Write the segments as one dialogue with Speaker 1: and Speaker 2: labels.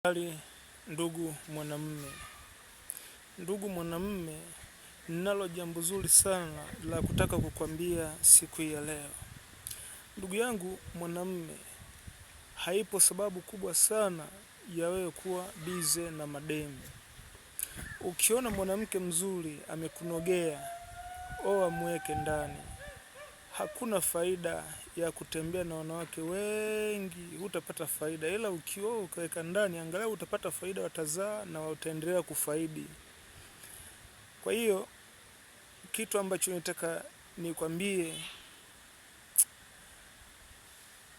Speaker 1: Hali ndugu mwanamume. Ndugu mwanamume, ninalo jambo zuri sana la kutaka kukwambia siku ya leo. Ndugu yangu mwanamume, haipo sababu kubwa sana ya wewe kuwa bize na mademu. Ukiona mwanamke mzuri amekunogea, oa mweke ndani. Hakuna faida ya kutembea na wanawake wengi, hutapata faida. Ila ukioa ukaweka ndani, angalau utapata faida, watazaa na wataendelea kufaidi. Kwa hiyo, kitu ambacho nataka nikwambie,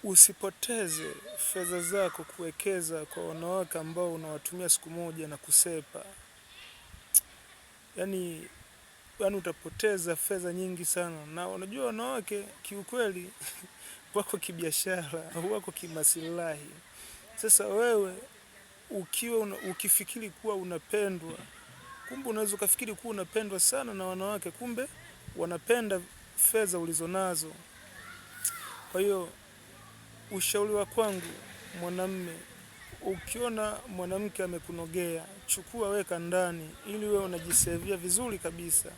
Speaker 1: usipoteze fedha zako kuwekeza kwa wanawake ambao unawatumia siku moja na kusepa. Yaani utapoteza fedha nyingi sana. Na unajua wanawake kiukweli wako kibiashara, wako kimasilahi. Sasa wewe ukifikiri kuwa unapendwa, kumbe unaweza ukafikiri kuwa unapendwa sana na wanawake, kumbe wanapenda fedha ulizonazo. Kwa hiyo ushauri wa kwangu mwanamume, ukiona mwanamke amekunogea, chukua weka ndani ili wewe unajisevia vizuri kabisa,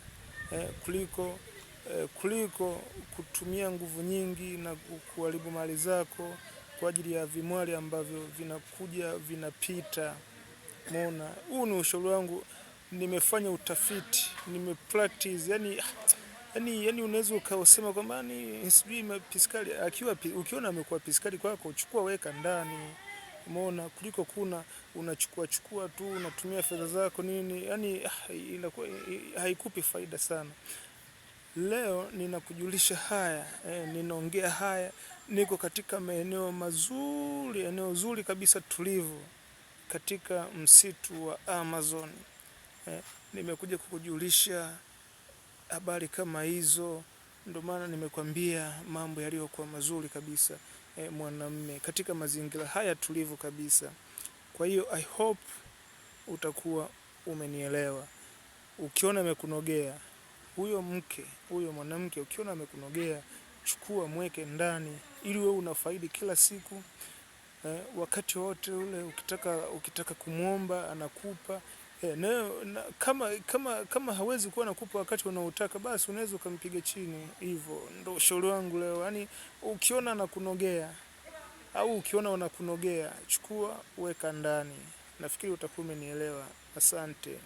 Speaker 1: kuliko kutumia nguvu nyingi na kuharibu mali zako kwa ajili ya vimwali ambavyo vinakuja vinapita. Umeona, huu ni ushauri wangu, nimefanya utafiti, nimepractice, yani unaweza ukasema kwamba ni sijui mapiskali, ukiona amekuwa piskali kwako, uchukua weka ndani. Umeona, kuliko kuna unachukua tu, unatumia fedha zako nini, inakuwa haikupi faida sana. Leo ninakujulisha haya, ninaongea haya, niko katika maeneo mazuri, eneo zuri kabisa tulivu katika msitu wa Amazon. Nimekuja kukujulisha habari kama hizo, ndio maana nimekwambia mambo yaliyokuwa mazuri kabisa, mwanamume, katika mazingira haya tulivu kabisa. Kwa hiyo I hope utakuwa umenielewa. Ukiona amekunogea huyo mwanamke, ukiona amekunogea, chukua mweke ndani ili wewe unafaidi kila siku. Wakati wote ule ukitaka kumuomba anakupa. Kama hawezi kuwa anakupa wakati unaotaka, basi unaweza ukampiga chini. Hivyo ndio ushauri wangu leo. Yaani ukiona anakunogea au ukiona unakunogea, chukua weka ndani. Nafikiri utakuwa umenielewa. Asante.